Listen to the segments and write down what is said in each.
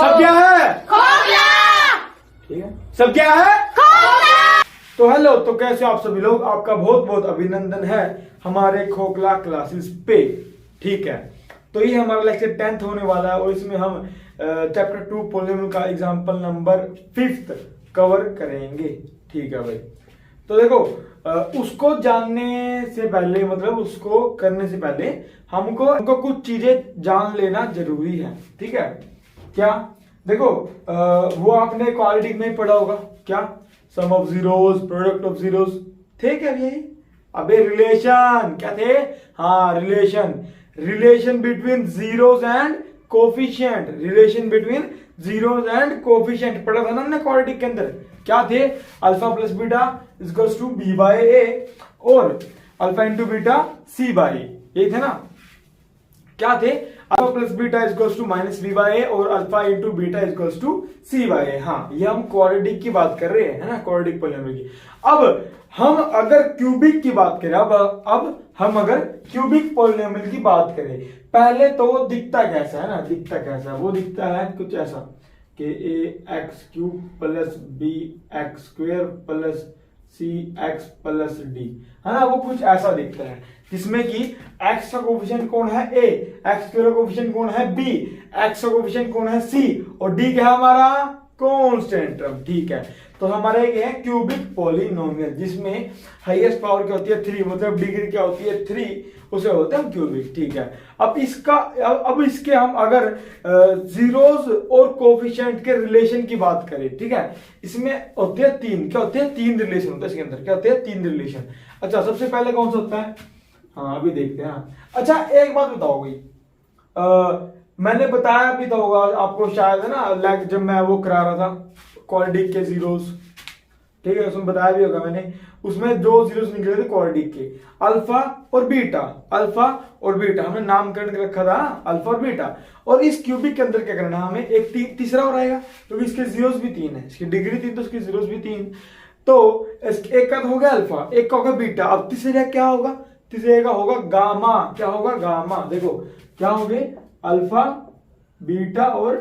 सब क्या है? ठीक है, सब क्या है? तो हेलो, तो कैसे आप सभी लोग? आपका बहुत बहुत अभिनंदन है हमारे खोखला क्लासेस पे। ठीक है, तो ये हमारा लेक्चर 10th होने वाला है और इसमें हम चैप्टर 2 पॉलिनोमियल का एग्जांपल नंबर 5th कवर करेंगे। ठीक है भाई, तो देखो उसको जानने से पहले, मतलब उसको करने से पहले हमको कुछ चीजें जान लेना जरूरी है। ठीक है, क्या? देखो वो आपने क्वाड्रेटिक में ही पढ़ा होगा। क्या? Sum of zeros, product of zeros थे क्या यही? अबे रिलेशन क्या थे? हाँ, relation between zeros and coefficient, relation between zeros and coefficient पढ़ा था ना हमने क्वाड्रेटिक के अंदर। क्या थे? Alpha plus beta equals to b by a और alpha into beta c by a, ये थे ना? क्या थे? Alpha plus beta equals to minus b by a और alpha into beta equals to C by ए। हाँ, ये हम क्वाड्रेटिक की बात कर रहे हैं, है ना, क्वाड्रेटिक पॉलिनोमियल की। अब हम अगर क्यूबिक की बात करें, अब हम अगर क्यूबिक पॉलिनोमियल की बात करें, पहले तो वो दिखता कैसा है ना, दिखता कैसा है? वो दिखता है कुछ ऐसा कि a x cube plus b x square plus c x plus d, है ना? वो कुछ ऐसा दिखता है जिसमें कि x का कोफिशिएंट कौन है? a, x स्क्वायर का कोफिशिएंट कौन है? b, x का कोफिशिएंट कौन है? c और d क्या है हमारा? Constant term. ठीक है, तो हमारे ये है क्यूबिक पॉलिनोमियल जिसमें हाईएस्ट पावर क्या होती है? 3, मतलब डिग्री क्या होती है? 3, उसे होता है क्यूबिक। ठीक है, अब इसके हम अगर जीरोस और कोफिशिएंट के रिलेशन की बात करें, ठीक है, इसमें होते हैं 3। क्या होते हैं? 3 रिलेशन होता है इसके अंदर। क्या होते हैं? 3 रिलेशन। अच्छा, सबसे पहले कौन सा होता है? हाँ, अभी देखते हैं। अच्छा, एक बात बताओ भाई, मैंने बताया भी तो होगा आपको शायद, है ना, जब मैं वो करा रहा था क्वाड्रेटिक के जीरोस। ठीक है, उसमें बताया भी होगा मैंने। उसमें जो जीरोस निकले थे क्वाड्रेटिक के, अल्फा और बीटा, अल्फा और बीटा हमने नामकरण रखा था, अल्फा और बीटा। और इस क्यूबिक के अंदर क्या करना है हमें? एक तीसरा और आएगा, क्योंकि इसके जीरोस भी 3 है, इसकी डिग्री 3 तो इसके जीरोस भी 3। तो एक का हो गया अल्फा, एक का होगा बीटा। अब तीसरे क्या होगा? तीसरे का होगा गामा। क्या होगा? गामा। देखो क्या होंगे? अल्फा, बीटा और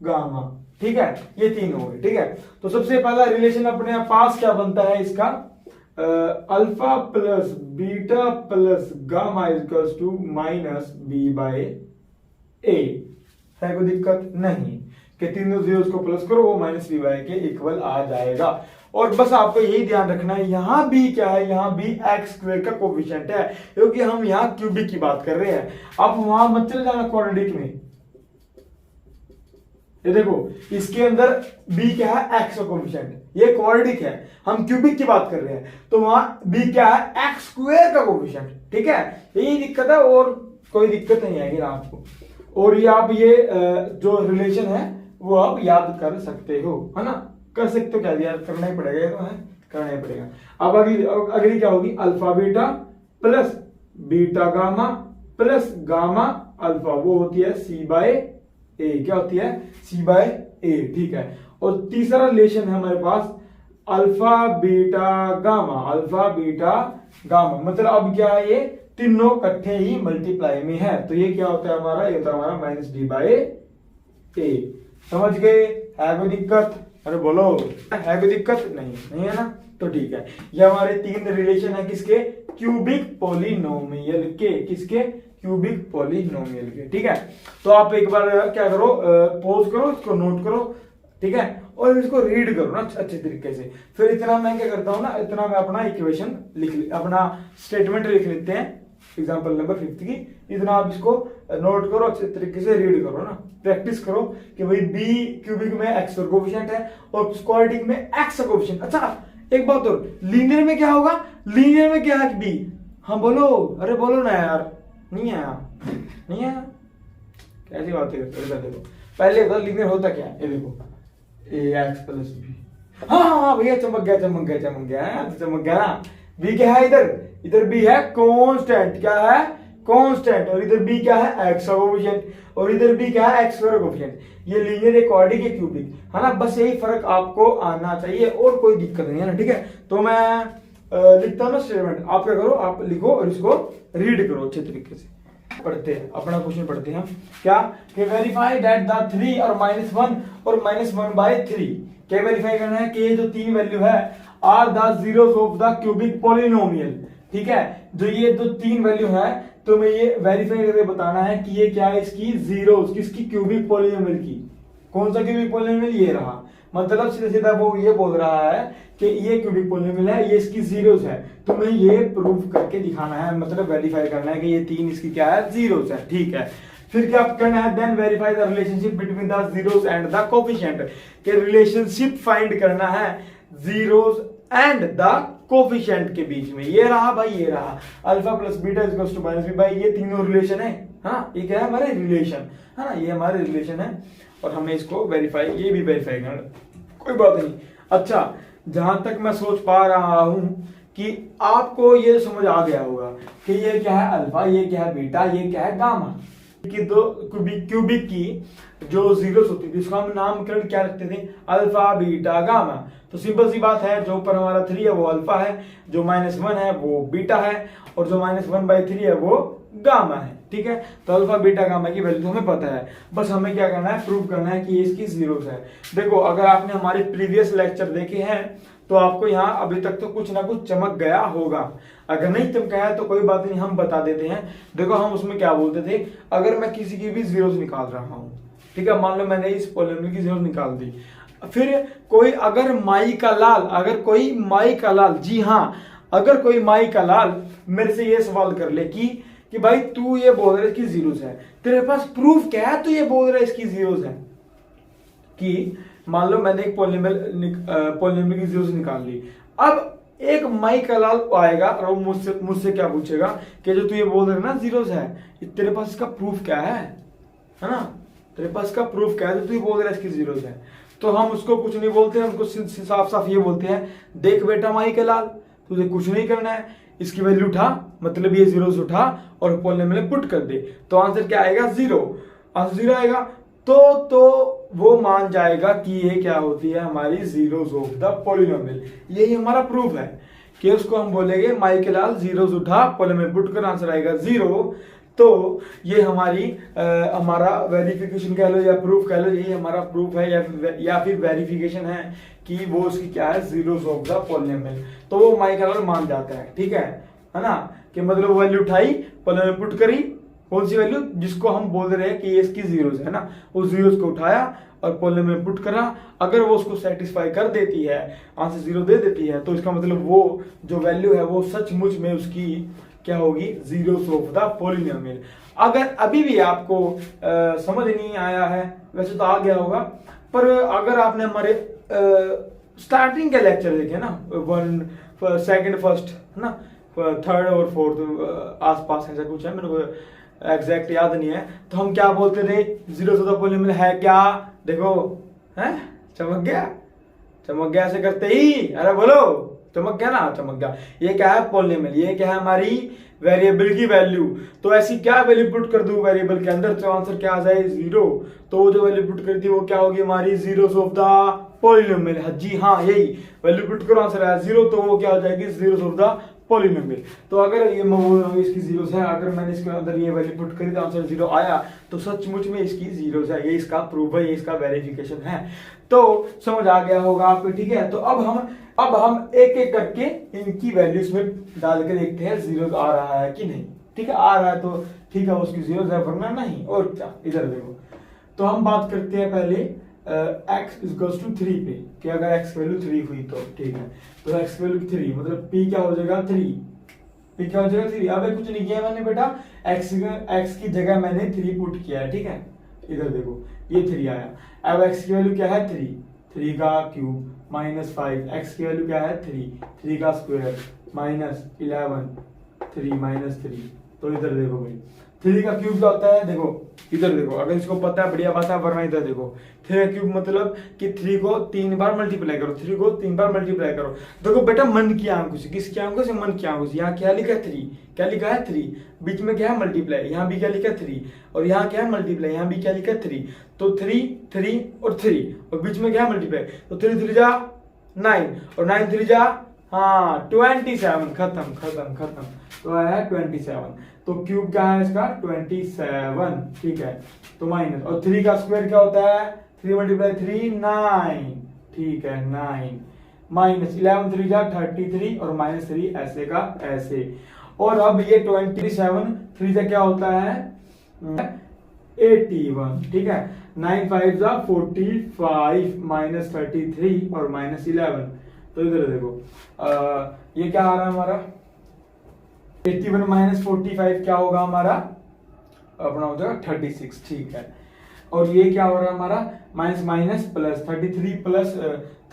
गामा। ठीक है, ये 3 हो गए। ठीक है, तो सबसे पहला रिलेशन अपने पास क्या बनता है इसका? Alpha plus beta plus gamma equals to minus b by a. है कोई दिक्कत? नहीं, कि तीनों जीरोस को प्लस करो, वो माइनस बी बाय के इक्वल आ जाएगा। और बस आपको यही ध्यान रखना है, यहां भी क्या है? यहां भी एक्स स्क्वायर का कोफिशिएंट है, क्योंकि हम यहां क्यूबिक की बात कर रहे हैं। अब वहां मत चले जाना क्वाड्रेटिक में। ये देखो, इसके अंदर b क्या है? x का कोफिशिएंट। ये क्वाड्रेटिक है, हम क्यूबिक की बात कर रहे हैं, तो वहां b क्या है? x स्क्वायर का कोफिशिएंट। ठीक है, यही दिक्कत है और कोई दिक्कत नहीं आएगी ना आपको। और ये आप ये जो रिलेशन है वो आप याद कर सकते हो, है ना? कर सकते हो, क्या याद करना ही पड़ेगा, तो है करना ही पड़ेगा। अब अगली क्या होगी? Alpha beta plus beta gamma plus gamma alpha, वो होती है सी बाय ए। क्या होती है? C by a. ठीक है, और तीसरा रिलेशन है हमारे पास alpha beta gamma, alpha beta gamma, मतलब अब क्या है? ये तीनों इकट्ठे ही मल्टीप्लाई में है, तो ये क्या होता है हमारा? ये होता है हमारा माइनस डी बाय ए। समझ गए? है कोई दिक्कत? अरे बोलो, है कोई दिक्कत? नहीं है ना? तो ठीक है, ये हमारे 3 रिलेशन है किसके? क्यूबिक पॉलिनोमियल के। किसके? क्यूबिक पॉलिनोमियल के। ठीक है, तो आप एक बार क्या करो, पॉज करो, इसको नोट करो, ठीक है, और इसको रीड करो ना अच्छे तरीके से। फिर इतना मैं क्या करता हूं ना, इतना मैं अपना इक्वेशन अपना स्टेटमेंट लिख लेते हैं एग्जांपल नंबर 5 की। इतना आप इसको नोट करो, अच्छे तरीके से रीड करो ना, प्रैक्टिस करो कि भाई बी क्यूबिक में एक्स का कोफिशिएंट है और क्वाड्रेटिक में एक्स का कोफिशिएंट। अच्छा, एक बात और, लीनियर में क्या होगा? लीनियर में क्या है? बी। हाँ बोलो, अरे बोलो ना यार, नहीं है? नहीं है? कैसी बातें करते हो? देखो पहले बता लीनियर होता क्या है। ये देखो, ए एक्स प्लस बी। हाँ भैया, चमक गया ना। बी क्या है? इधर बी है कांस्टेंट। क्या है? कांस्टेंट। और इधर बी क्या है? एक्स का कोफिशिएंट। और इधर बी क्या है? एक्स स्क्वायर का कोफिशिएंट। ये लीनियर है, क्वाड्रेटिक है, क्यूबिक, है ना? बस यही फर्क आपको आना चाहिए और कोई दिक्कत नहीं है ना। ठीक है, तो मैं लिखता हूं ना स्टेटमेंट, आप क्या करो? आप लिखो और इसको रीड करो अच्छे तरीके से। पढ़ते हैं, अपना क्वेश्चन पढ़ते हैं हम। क्या कि वेरीफाई दैट द 3 और -1 और -1/3, क्या वेरीफाई करना है कि ये जो तीन वैल्यू है are the zeros of the cubic polynomial. ठीक है, जो ये जो तीन वैल्यू है तो मैं ये वेरीफाई करके बताना है कि ये क्या है, इसकी जीरोस, किसकी, क्यूबिक पॉलिनोमियल की। कौन सा क्यूबिक पॉलिनोमियल, ये रहा। मतलब सीधा सीधा वो ये बोल रहा है कि ये क्यूबिक पॉलिनोमियल है, ये इसकी जीरोस है, तो मैं ये प्रूफ करके दिखाना है, मतलब वेरीफाई करना है कि ये तीन इसकी क्या है, जीरोस है। ठीक है, फिर क्या करना है, then verify the relationship between the zeros and the coefficient, के रिलेशनशिप फाइंड करना है जीरोस एंड द कोफिशिएंट के बीच में। ये रहा भाई, ये रहा alpha plus beta equals to minus B भाई, ये तीनों रिलेशन है। हाँ, ये क्या है, हमारे रिलेशन है ना, ये हमारे रिलेशन है और हमें इसको वेरीफाई, ये भी वेरीफाई करना, कोई बात नहीं। अच्छा, जहां तक मैं सोच पा रहा हूं कि आपको ये समझ आ गया होगा कि ये क्या है अल्फा, ये क्या है बीटा, ये क्या है गामा, कि दो क्यूबिक की जो जीरोस होती थी इसको हम नामकरण क्या रखते थे, अल्फा बीटा गामा। तो सिंपल सी बात है, जो ऊपर हमारा 3 है वो अल्फा है, जो -1 है वो बीटा है और जो -1/3 है वो गामा है। ठीक है, तो अल्फा बीटा गामा की वैल्यू हमें पता है, बस हमें क्या करना है, प्रूव करना है कि ये इसकी जीरोस है। देखो, अगर आपने हमारे प्रीवियस लेक्चर देखे हैं तो आपको यहाँ अभी तक तो कुछ ना कुछ चमक गया होगा, अगर नहीं चमका है तो कोई बात नहीं, हम बता देते हैं। देखो, हम उसमें क्या बोलते थे, अगर मैं किसी की भी जीरोस निकाल रहा हूँ, ठीक है, मान लो मैंने इस पॉलिनोमियल की जीरोस निकाल दी, फिर कोई अगर माई का लाल, अगर कोई माई का लाल, जी हाँ, अगर कोई माई का लाल मेरे से ये सवाल कर ले कि भाई तू ये बोल रहा है इसकी जीरोस है, तेरे पास प्रूफ क्या है, तू ये बोल रहा है इसकी जीरोस है, कि मान लो मैंने एक पॉलिनोमियल की जीरोस निकाल ली, अब एक माई का लाल आएगा और मुझसे क्या पूछेगा कि जो तू ये बोल रहा है ना जीरोस है, तेरे पास इसका प्रूफ क्या है ना, तेरे पास इसका प्रूफ क्या है, तो तू ये बोल रहा है इसकी जीरोस है। तो हम उसको कुछ नहीं बोलते, हम उसको साफ साफ ये बोलते हैं, देख बेटा माई के लाल, तुझे कुछ नहीं करना है, इसकी वैल्यू उठा, मतलब ये जीरोस उठा और पॉलिनोमियल में पुट कर दे, तो आंसर क्या आएगा, 0, आंसर 0 आएगा। तो वो मान जाएगा कि ये क्या होती है, हमारी जीरोस ऑफ द पॉलिनोमियल। यही हमारा प्रूफ है कि उसको हम बोलेंगे माई के लाल जीरोस उठा, पॉलिनोमियल पुट कर, आंसर आएगा 0। तो ये हमारा वेरिफिकेशन कह लो या प्रूफ कह लो, यही हमारा प्रूफ है या फिर वेरिफिकेशन है कि वो उसकी क्या है, जीरोस ऑफ द पॉलिनोमियल। तो वो माई का मान जाता है। ठीक है ना, कि मतलब वैल्यू उठाई, पॉलिनोमियल पुट करी, कौन सी वैल्यू, जिसको हम बोल रहे हैं कि ये इसकी जीरोस है ना, उस जीरोस को उठाया और पॉलिनोमियल में पुट करा, अगर वो उसको सेटिस्फाई कर देती है, आंसर 0 दे देती है, तो इसका मतलब वो जो वैल्यू है वो सचमुच में उसकी क्या होगी, जीरोस ऑफ द पॉलिनोमियल। अगर अभी भी आपको समझ नहीं आया है, वैसे तो आ गया होगा, पर अगर आपने हमारे स्टार्टिंग के लेक्चर देखे ना, 1 सेकंड फर्स्ट है ना, 3rd और 4th आसपास ऐसा कुछ है, मेरे को एग्जैक्ट याद नहीं है, तो हम क्या बोलते थे, जीरोस ऑफ द पॉलिनोमियल है क्या, देखो है, चमक गया ऐसे करते ही, अरे बोलो, चमक गया ना, चमक गया। ये क्या है, पॉलिनोमियल, ये क्या है, हमारी वेरिएबल की वैल्यू। तो ऐसी क्या वैल्यू पुट कर दूं वेरिएबल के अंदर, तो आंसर क्या आ जाए, 0। तो वो जो वैल्यू पुट करती है वो क्या होगी, हमारी जीरोस ऑफ द पॉलिनोमियल। जी हाँ, यही वैल्यू पुट करो, आंसर आया 0, तो वो क्या हो जाएगी, जीरोस ऑफ द पॉलिनोमियल। तो अगर ये इसकी जीरोस है, अगर मैंने इसके अंदर ये वैल्यू पुट करी तो आंसर 0 आया, तो सचमुच में इसकी जीरोस है, ये इसका प्रूफ है, ये इसका वेरिफिकेशन है। तो समझ आ गया होगा आपको। ठीक है, तो अब हम एक एक करके इनकी वैल्यूज में डाल के देखते हैं जीरोस आ रहा है कि नहीं। ठीक है, आ रहा है तो ठीक है, उसकी जीरोस है, वरना नहीं। और क्या, इधर देखो, तो हम बात करते हैं पहले x इक्वल्स टू 3 पे, कि अगर x वैल्यू 3 हुई तो ठीक है, तो x वैल्यू 3 मतलब p क्या हो जाएगा, 3, p क्या हो जाएगा 3। अब कुछ नहीं किया मैंने बेटा, x की जगह मैंने 3 पुट किया है। ठीक है, इधर देखो ये 3 आया। अब x की वैल्यू क्या है, 3 का क्यूब -5, x की वैल्यू क्या है, 3 का स्क्वायर -11, 3 -3। तो इधर देखो भाई, 3 का क्यूब क्या होता है, देखो इधर देखो, अगर इसको पता है बढ़िया बात है, वरना इधर देखो 3 का क्यूब मतलब कि 3 को 3 बार मल्टीप्लाई करो, 3 को 3 बार मल्टीप्लाई करो। देखो बेटा, मन की आंखों से, किसकी आंखों से, मन की आंखों से। यहाँ क्या लिखा है, 3, क्या लिखा है 3, बीच में क्या है मल्टीप्लाई, यहाँ भी क्या लिखा है 3, और यहाँ क्या है मल्टीप्लाई, यहाँ भी क्या लिखा है 3। तो 3 और 3 और बीच में क्या है मल्टीप्लाई, तो 3 3 जा 9 और 9 3 जा हाँ 27, खत्म खत्म खत्म। तो आया है 27। तो क्यूब क्या है इसका 27, ठीक है। तो माइनस, और 3 का स्क्वायर क्या होता है 3 मल्टीप्लाई 3 9, ठीक है 9, माइनस 11 3 जा 33 और माइनस 3 ऐसे का ऐसे। और अब ये 27 3 जा क्या होता है 81, ठीक है। 9 5 जा 45 माइनस 33 और माइनस 11। तो इधर देखो ये क्या आ रहा है हमारा 81 माइनस 45 क्या होगा हमारा अपना हो जाएगा 36, ठीक है। और ये क्या हो रहा है हमारा minus minus plus 33 plus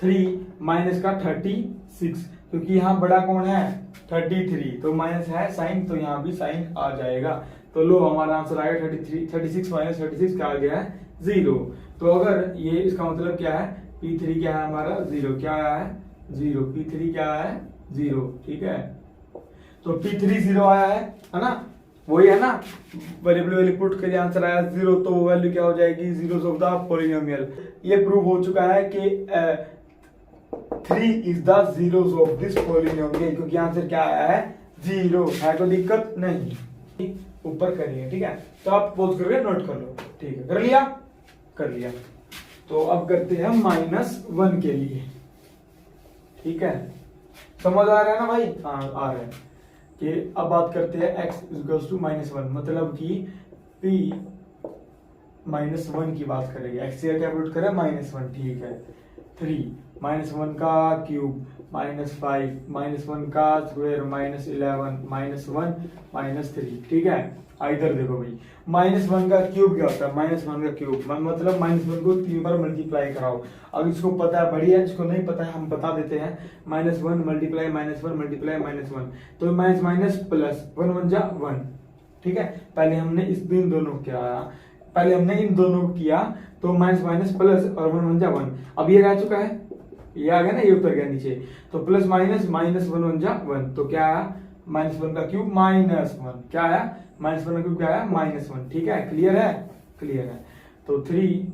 3 minus का 36, क्योंकि यहाँ बड़ा कौन है 33, तो माइनस है साइन, तो यहाँ भी साइन आ जाएगा। तो लो हमारा आंसर आएगा 36 माइनस 36 क्या आ गया है 0। तो अगर ये इसका मतलब क्या है P3 क्या है हमारा 0, क्या आया है 0, P3 क्या है 0, ठीक है। तो P3 0 आया है ना, वही है ना, वेरिएबल वैल्यू पुट के लिए आंसर आया 0, तो वो वैल्यू क्या हो जाएगी जीरोस ऑफ द पॉलिनोमियल। ये प्रूव हो चुका है कि 3 is the zeros of this polynomial, क्योंकि आंसर क्या आया है 0 है, कोई दिक्कत नहीं। ऊपर करिए, ठीक है। तो आप पोज करके नोट कर लो, ठीक है, कर लिया कर लिया। तो अब करते हैं -1 के लिए, ठीक है। समझ आ रहा है ना भाई, हाँ आ रहा है। कि अब बात करते हैं x इक्वल्स टू -1, मतलब कि p -1 की बात करेंगे। x से क्या पुट करें -1, ठीक है। 3 -1 का क्यूब -5 -1 का स्क्वायर -11 -1 -3, ठीक है। इधर देखो भाई -1 का क्यूब क्या होता है -1 का क्यूब मतलब -1 को 3 बार मल्टीप्लाई कराओ। अब इसको पता है बढ़िया, इसको नहीं पता है हम बता देते हैं। -1 मल्टीप्लाई -1 मल्टीप्लाई -1, तो माइनस माइनस प्लस 1 1 जा 1, ठीक है। पहले हमने इन दोनों को किया, तो माइनस माइनस प्लस और 1 1 जा 1। अब ये रह चुका है, ये आ गया ना, ये उतर गया नीचे। तो प्लस माइनस माइनस 1 1 जा 1, तो क्या आया -1 का क्यूब -1, क्या आया -1 का क्यूब क्या आया -1, ठीक है। क्लियर है, क्लियर है। तो 3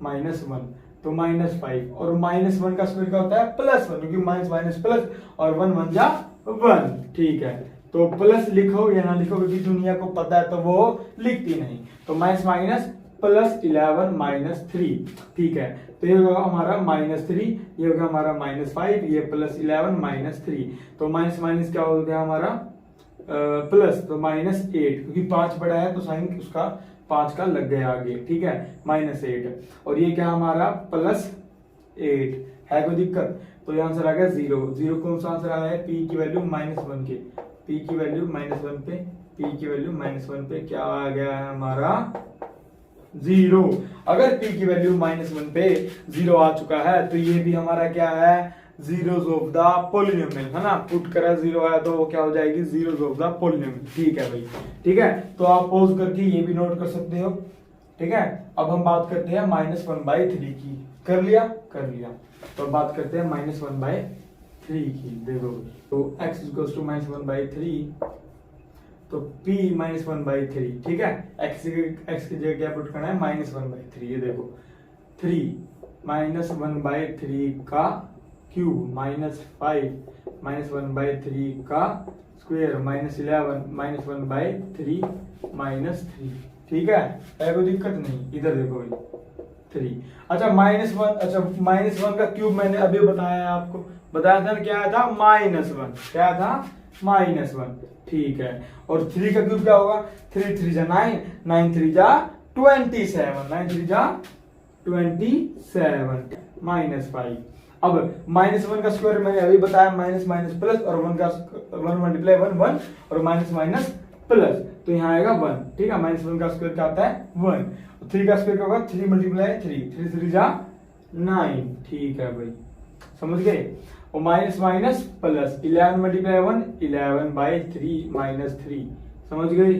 -1 तो -5, और -1 का स्क्वायर क्या होता है +1, क्योंकि माइनस माइनस प्लस और 1 1 जा 1, ठीक है। तो प्लस लिखो या ना लिखो, क्योंकि दुनिया को पता है तो वो लिखती नहीं। तो माइनस माइनस प्लस 11 -3, ठीक है। तो ये होगा हमारा -3, ये होगा हमारा -5, ये प्लस 11 -3। तो माइनस माइनस क्या हो गया हमारा प्लस, तो -8, क्योंकि 5 बड़ा है तो साइन उसका 5 का लग गया आगे, ठीक है -8। और ये क्या हमारा +8 है, कोई दिक्कत। तो ये आंसर आ गया 0 कौन सा आंसर आया है p की वैल्यू -1 के, p की वैल्यू -1 पे, p की वैल्यू -1 पे क्या आ गया है हमारा 0। अगर p की वैल्यू -1 पे 0 आ चुका है, तो ये भी हमारा क्या है जीरोस ऑफ द पॉलिनोमियल, है ना। पुट करा 0 आया तो वो क्या हो जाएगी जीरोस ऑफ द पॉलिनोमियल, ठीक है भाई, ठीक है। तो आप पॉज करके ये भी नोट कर सकते हो, ठीक है। अब हम बात करते हैं -1/3 की, कर लिया कर लिया। तो बात करते हैं -1/3 की, देखो तो x इक्वल्स टू -1/3, तो p -1/3, ठीक है। x की जगह क्या पुट करना है -1/3, ये देखो 3 -1/3 का क्यूब -5 -1/3 का स्क्वायर -11 -1/3 -3, ठीक है। कोई दिक्कत नहीं। इधर देखो भाई 3, अच्छा -1, अच्छा -1 का क्यूब मैंने अभी बताया आपको, बताया था क्या था -1, क्या था -1, ठीक है। और 3 का क्यूब क्या होगा 3 3 जा 9 9 3 जा 27 9 3 जा 27 -5। अब -1 का स्क्वायर मैंने अभी बताया माइनस माइनस प्लस, और 1 का 1 मल्टीप्लाई 1 1 और माइनस माइनस प्लस, तो यहाँ आएगा 1, ठीक है। -1 का स्क्वायर क्या आता है 1। 3 का स्क्वायर क्या होगा 3 मल्टीप्लाई 3 3 3 जा 9, ठीक है भाई, समझ गए। और माइनस माइनस प्लस 11 मल्टीप्लाई 1 11/3 -3, समझ गए।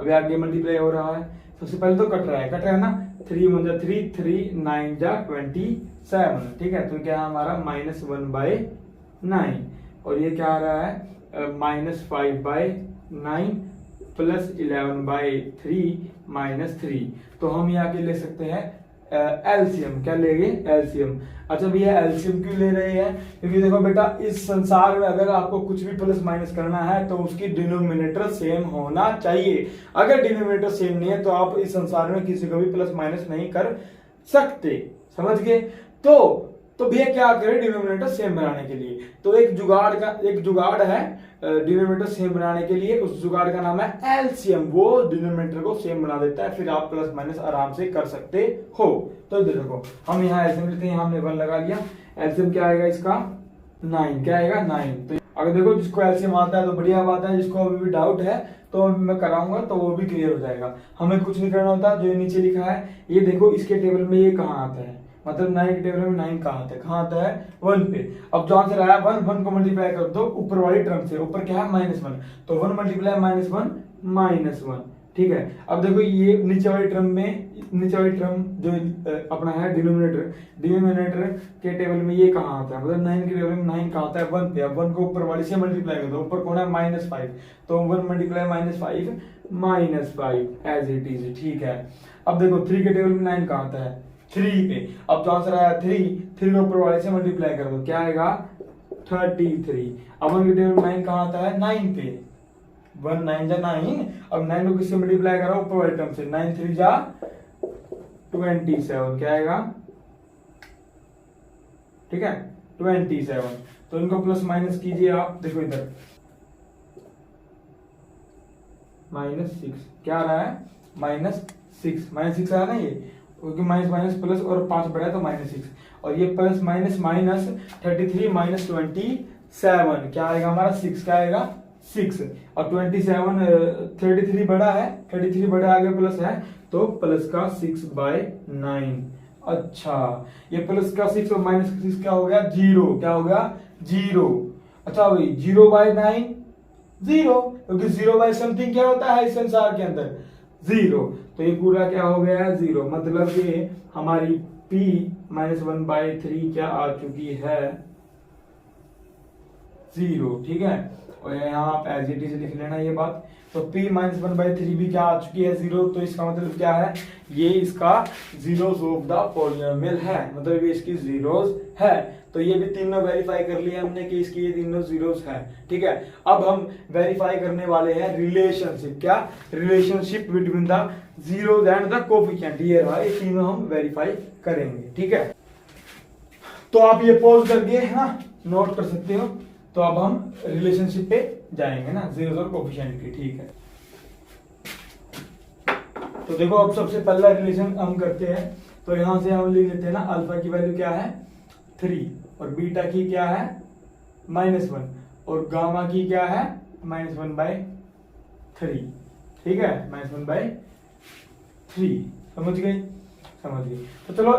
अभी आगे मल्टीप्लाई हो रहा है, सबसे पहले तो कट रहा है ना, 3 1 जा 3 3 9 जा 27, ठीक है। तो क्या हमारा -1/9, और ये क्या आ रहा है -5/9 प्लस 11/3 -3। तो हम यहाँ के ले सकते हैं एलसीएम। क्या लेंगे? एलसीएम। अच्छा भैया एलसीएम क्यों ले रहे हैं? क्योंकि देखो बेटा, इस संसार में अगर आपको कुछ भी प्लस माइनस करना है तो उसकी डिनोमिनेटर सेम होना चाहिए। अगर डिनोमिनेटर सेम नहीं है तो आप इस संसार में किसी को भी प्लस माइनस नहीं कर सकते। समझ गए? तो भैया क्या करें डिनोमिनेटर सेम बनाने के लिए? तो एक जुगाड़ है डिनोमिनेटर सेम बनाने के लिए। उस जुगाड़ का नाम है एलसीएम। वो डिनोमिनेटर को सेम बना देता है, फिर आप प्लस माइनस आराम से कर सकते हो। तो इधर देखो, हम यहाँ एलसीएम लेते हैं, यहाँ हमने 1 लगा लिया। एलसीएम क्या आएगा इसका? 9। क्या आएगा? 9। तो अगर देखो जिसको एलसीएम आता है तो बढ़िया बात है, जिसको अभी भी डाउट है तो मैं कराऊंगा तो वो भी क्लियर हो जाएगा। हमें कुछ नहीं करना होता, जो नीचे लिखा है ये देखो, इसके टेबल में ये कहाँ आता है, मतलब 9 के टेबल में 9 कहाँ आता है? कहाँ आता है? 1 पे। अब जो आंसर आया 1 को मल्टीप्लाई कर दो ऊपर वाली टर्म से। ऊपर क्या है? -1। तो 1 मल्टीप्लाई -1 ठीक है। अब देखो ये नीचे वाली टर्म जो अपना है डिनोमिनेटर के टेबल में ये कहाँ आता है? मतलब 9 के टेबल में 9 कहाँ आता है? 1 पे। अब 1 को ऊपर वाली से मल्टीप्लाई कर दो। ऊपर कौन है? -5। तो 1 मल्टीप्लाई -5 एज इट इज। ठीक है। अब देखो 3 के टेबल में 9 कहाँ आता है? 3 पे। अब जो आंसर आया 3 को ऊपर वाले से मल्टीप्लाई कर दो। क्या आएगा? 33। अब 1 के टेबल में 9 कहाँ आता है? 9 पे। 1 9 जा 9। अब 9 को किससे मल्टीप्लाई करो? ऊपर वाले टर्म से। 9 3 जा 27। क्या आएगा? ठीक है, 27। तो इनको प्लस माइनस कीजिए आप। देखो इधर -6 क्या आ रहा है? -6 आया ना ये, क्योंकि माइनस माइनस प्लस और 5 बढ़ा है तो -6। और ये प्लस माइनस माइनस 33 - 27 क्या आएगा हमारा? 6। क्या आएगा? 6। और 27 33 बड़ा है, 33 बड़ा आगे प्लस है तो प्लस का 6/9। अच्छा, ये प्लस का 6 और माइनस का 6 क्या हो गया? 0। क्या हो गया? 0। अच्छा भाई 0/9 0, क्योंकि 0/समथिंग क्या होता है इस संसार के अंदर? 0। तो ये पूरा क्या हो गया है? 0। मतलब ये हमारी p -1/3 क्या आ चुकी है? 0। ठीक है। और यहाँ आप एज इट इज लिख लेना ये बात। तो p -1/3 भी क्या आ चुकी है? 0। तो इसका मतलब क्या है? ये इसका जीरोस ऑफ द पॉलिनोमियल है, मतलब ये इसकी जीरोस है। तो ये भी तीनों वेरीफाई कर लिया हमने कि इसकी ये तीनों जीरोस है। ठीक है। अब हम वेरीफाई करने वाले हैं रिलेशनशिप। क्या? Relationship between the zeros and the coefficient. ये रहा, ये तीनों हम वेरीफाई करेंगे। ठीक है। तो आप ये पॉज करके नोट कर सकते हो। तो अब हम रिलेशनशिप पे जाएंगे ना, जीरोस और कोफिशिएंट की। ठीक है। तो देखो अब सबसे पहला रिलेशन हम करते हैं। तो यहां से हम लिख लेते हैं ना, अल्फा की वैल्यू क्या है? 3 और बीटा की क्या है? -1 और गामा की क्या है? -1/3। ठीक है, -1/3। समझ गए? तो चलो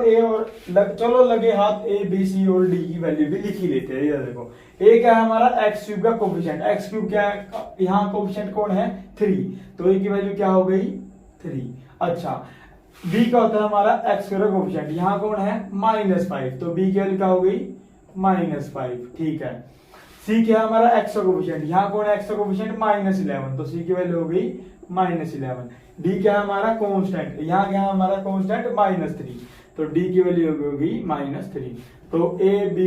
चलो लगे हाथ ए बी सी और डी की वैल्यू भी लिख ही लेते हैं। ये देखो ए क्या है हमारा? x³ का कोफिशिएंट। x³ क्या है? यहाँ कोफिशिएंट कौन है? 3। तो ए की वैल्यू क्या हो गई? 3। अच्छा, b का होता है हमारा x² का कोफिशिएंट। यहाँ कौन है? -5। तो b की वैल्यू क्या हो गई? -5। ठीक है। c क्या है हमारा? x का कोफिशिएंट। यहाँ कौन है? x का कोफिशिएंट? -11। तो c की वैल्यू हो गई -11। d क्या है हमारा? कांस्टेंट। यहाँ क्या है हमारा कांस्टेंट? -3। तो d की वैल्यू होगी -3। तो a b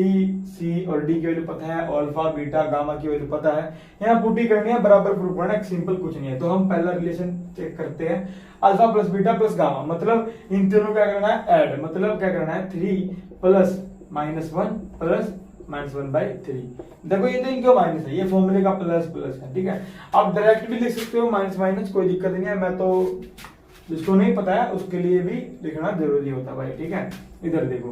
c और d की वैल्यू पता है, अल्फा बीटा गामा की वैल्यू पता है। यहाँ पुट्टी करनी है, बराबर प्रूफ करना है, सिंपल कुछ नहीं है। तो हम पहला रिलेशन चेक करते हैं, alpha plus beta plus gamma. मतलब इन तीनों क्या करना है? ऐड। मतलब क्या करना है? 3 प्लस -1 प्लस -1/3। देखो ये तो इनका माइनस है, ये फॉर्मूले का प्लस है। ठीक है। आप डायरेक्ट भी लिख सकते हो माइनस माइनस, कोई दिक्कत नहीं है। मैं तो जिसको नहीं पता है उसके लिए भी लिखना जरूरी होता है भाई। ठीक है। इधर देखो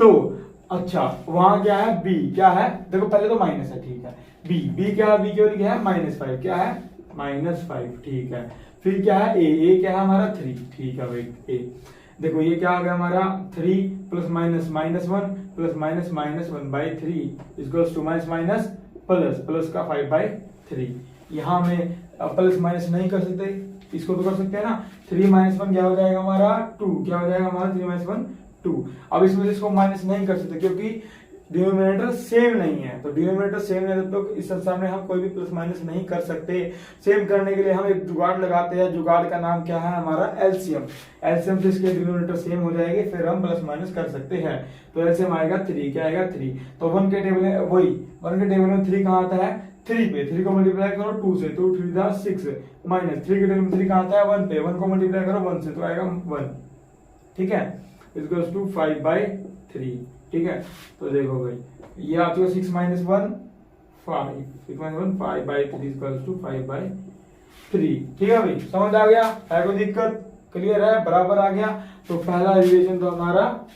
तो अच्छा, वहां क्या है? b क्या है? देखो पहले तो माइनस है। ठीक है। b क्या है? b की वैल्यू क्या है? -5। क्या है? -5। ठीक है। फिर क्या है? a क्या है हमारा? 3। ठीक है भाई। a देखो ये क्या आ गया हमारा? 3 plus minus -1 plus -1/3 equals to minus plus का 5/3। यहाँ में प्लस माइनस नहीं कर सकते, इसको तो कर सकते हैं ना। 3 - 1 क्या हो जाएगा हमारा? 2। क्या हो जाएगा हमारा? 3 - 1 2। अब इसमें से इसको माइनस नहीं कर सकते, क्योंकि डिनोमिनेटर सेम नहीं है। तो डिनोमिनेटर सेम है तो इस संसार में हम कोई भी प्लस माइनस नहीं कर सकते। सेम करने के लिए हम एक जुगाड़ लगाते हैं, जुगाड़ का नाम क्या है हमारा एलसीएम। एलसीएम से इसके डिनोमिनेटर सेम हो जाएंगे, फिर हम प्लस माइनस कर सकते हैं। तो एलसीएम आएगा 3, क्या आएगा 3। तो 1 के टेबल में वही 1 के टेबल में 3 कहाँ आता है 3 पे, 3 को मल्टीप्लाई करो 2 से तो 3 × 6 माइनस 3 के टेबल में 3 कहाँ आता है 1 पे, 1 को मल्टीप्लाई करो 1 से तो आएगा 1, ठीक है, इक्वल्स टू 5/3, ठीक है। तो देखो भाई ये आ चुका 6 - 1 5, 6 - 1 5/3 इक्वल्स टू 5/3, ठीक है भाई। समझ आ गया, है कोई दिक्कत, क्लियर है, बराबर आ गया। तो पहला रिलेशन तो हमारा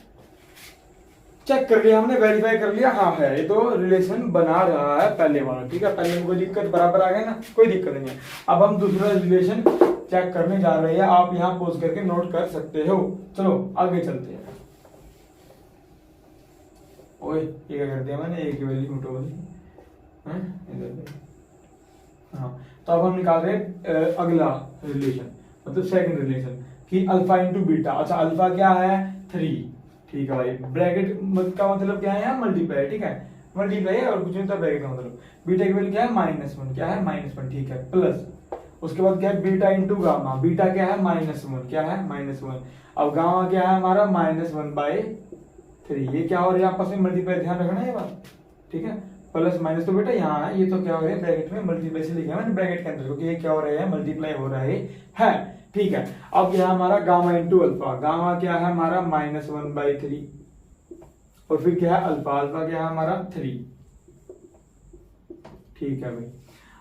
चेक कर लिया हमने, वेरीफाई कर लिया, हाँ है, ये तो रिलेशन बना रहा है पहले वाला, ठीक है। पहले में कोई दिक्कत, बराबर आ गया ना, कोई दिक्कत नहीं है। अब हम दूसरा रिलेशन चेक करने जा रहे हैं, आप यहाँ पोज करके नोट कर सकते हो। चलो आगे चलते हैं। ओए ये क्या कर दिया मैंने, एक की वैल्यू उठो हाँ। तो अब हम निकाल रहे हैं अगला रिलेशन, मतलब सेकंड रिलेशन कि अल्फा इंटू बीटा। अच्छा अल्फा क्या है 3, ठीक है भाई। ब्रैकेट का मतलब क्या है यहाँ मल्टीप्लाई, ठीक है, मल्टीप्लाई है और कुछ नहीं था ब्रैकेट का मतलब। बीटा की वैल्यू क्या है -1, क्या है -1, ठीक है, प्लस उसके बाद क्या है बीटा इंटू गामा। बीटा क्या है -1, क्या है -1। अब गामा क्या है हमारा -1/3। ये क्या हो रहा है आपस में मल्टीप्लाई, ध्यान रखना ये बात, ठीक है। प्लस माइनस तो बेटा यहाँ है, ये तो क्या हो रहा है ब्रैकेट में मल्टीप्लाई से लिखा है ब्रैकेट के अंदर, क्योंकि ये क्या हो रहा है मल्टीप्लाई हो रहा है, ठीक है। अब यह हमारा गामा इंटू अल्फा। गामा क्या है हमारा -1/3 और फिर क्या है अल्फा, अल्फा क्या है हमारा 3, ठीक है भाई।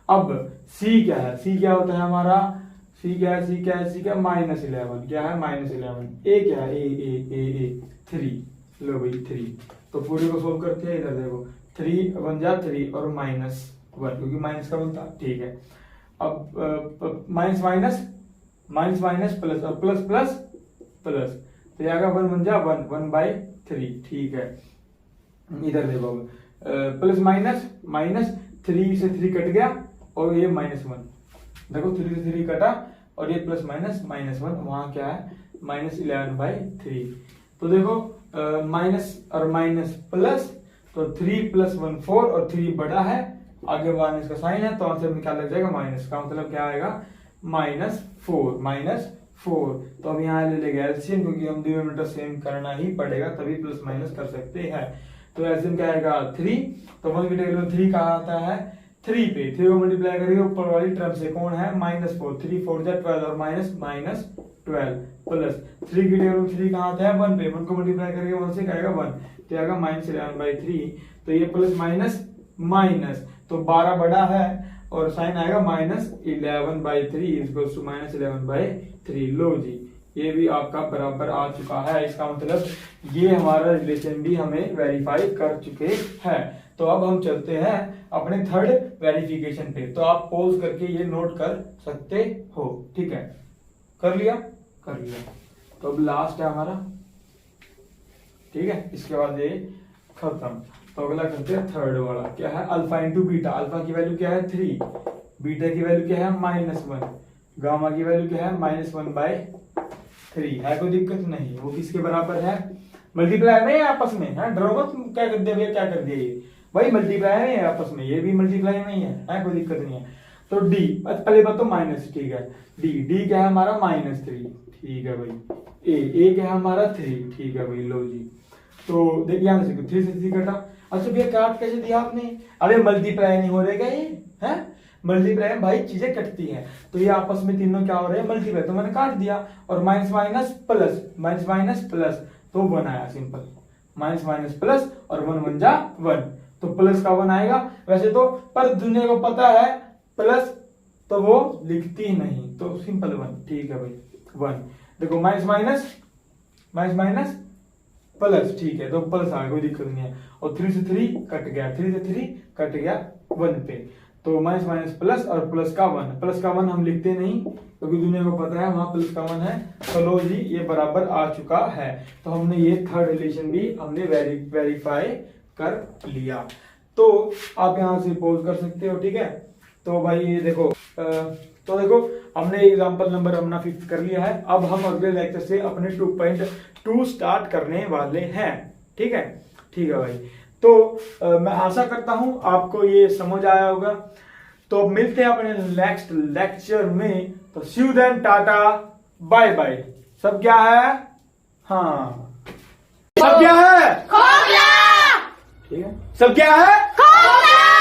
अब सी क्या है, सी क्या होता है हमारा, सी क्या है, सी क्या है, सी क्या है -11, क्या है -11। ए क्या है ए 3, लो भाई 3। तो पूरे को सोल्व करते हैं, इधर देखो 3 × 1 = 3 और -1 क्योंकि माइनस का बनता, ठीक है। अब माइनस माइनस प्लस और प्लस प्लस प्लस, तो ये आएगा 1 × 1 = 1/3, ठीक है। इधर देखो प्लस माइनस 3 से 3 कट गया और ये -1, देखो 3 से 3 कटा और ये प्लस -1, वहां क्या है -11/3। तो देखो माइनस और माइनस प्लस, तो 3 + 1 4 और 3 बड़ा है, आगे माइनस का साइन है तो आंसर में क्या लग जाएगा माइनस का, मतलब क्या आएगा -4। तो अब यहाँ ले लेगा एलसीएम, क्योंकि हम डिनोमिनेटर सेम करना ही पड़ेगा तभी प्लस माइनस कर सकते हैं। तो एलसीएम क्या आएगा 3। तो 1 के टेबल में 3 कहाँ आता है 3 पे, 3 को मल्टीप्लाई करेंगे ऊपर वाली टर्म से, कौन है -4, 3 × 4 = 12 और -12 प्लस 3 के टेबल में 3 कहाँ आता है 1 पे, 1 को मल्टीप्लाई करेंगे 1 से आएगा 1, तो आएगा -11/3। तो ये प्लस माइनस तो 12 बड़ा है और साइन आएगा -11/3 = -11/3। लो जी ये भी आपका बराबर आ चुका है, इसका मतलब ये हमारा रिलेशन भी हमें वेरीफाई कर चुके हैं। तो अब हम चलते हैं अपने थर्ड वेरिफिकेशन पे, तो आप पॉज करके ये नोट कर सकते हो, ठीक है। कर लिया। तो अब लास्ट है हमारा, ठीक है, इसके बाद ये खत्म। तो अगला करते हैं थर्ड वाला, क्या है अल्फा इंटू बीटा। अल्फा की वैल्यू क्या है 3, बीटा की वैल्यू क्या है -1, गामा की वैल्यू क्या है -1/3। है कोई दिक्कत नहीं, वो किसके बराबर है मल्टीप्लाई में आपस में, है डरो मत, क्या कर दिया क्या कर दिया ये भाई मल्टीप्लाई में आपस में, ये भी मल्टीप्लाई में ही है, कोई दिक्कत नहीं है। तो डी पहले बात तो माइनस, ठीक है, डी क्या है हमारा -3, ठीक है भाई। ए क्या है हमारा 3, ठीक है भाई। लो जी तो देखिए यहां से 3 से 3 कटा। अच्छा भैया काट कैसे दिया आपने, अरे मल्टीप्लाई नहीं हो रहेगा ये, है मल्टीप्लाई में भाई चीजें कटती हैं, तो ये आपस में तीनों क्या हो रहे हैं मल्टीप्लाई, तो मैंने काट दिया। और माइनस प्लस तो 1 आया, सिंपल माइनस प्लस और 1 × 1 = 1, तो प्लस का 1 आएगा। वैसे तो पर दुनिया को पता है प्लस तो वो लिखती ही नहीं, तो सिंपल 1, ठीक है भाई 1। देखो माइनस प्लस, ठीक है, तो प्लस आ गया, कोई दिक्कत नहीं है। और 3 से 3 कट गया, 3 से 3 कट गया 1 पे, तो माइनस प्लस और प्लस का 1 हम लिखते नहीं क्योंकि दुनिया को पता है वहां प्लस का 1 है। तो लो जी ये बराबर आ चुका है, तो हमने ये थर्ड रिलेशन भी हमने वेरीफाई कर लिया। तो आप यहां से पॉज कर सकते हो, ठीक है। तो भाई ये देखो तो देखो हमने एग्जांपल नंबर अपना फिक्स कर लिया है। अब हम अगले लेक्चर से अपने 2.2 स्टार्ट करने वाले हैं, ठीक है भाई। तो मैं आशा करता हूं आपको ये समझ आया होगा। तो अब मिलते हैं अपने नेक्स्ट लेक्चर में। तो see you then, tata bye bye. सब क्या है? हाँ, सब क्या है? खोखला। ठीक है, सब क्या है?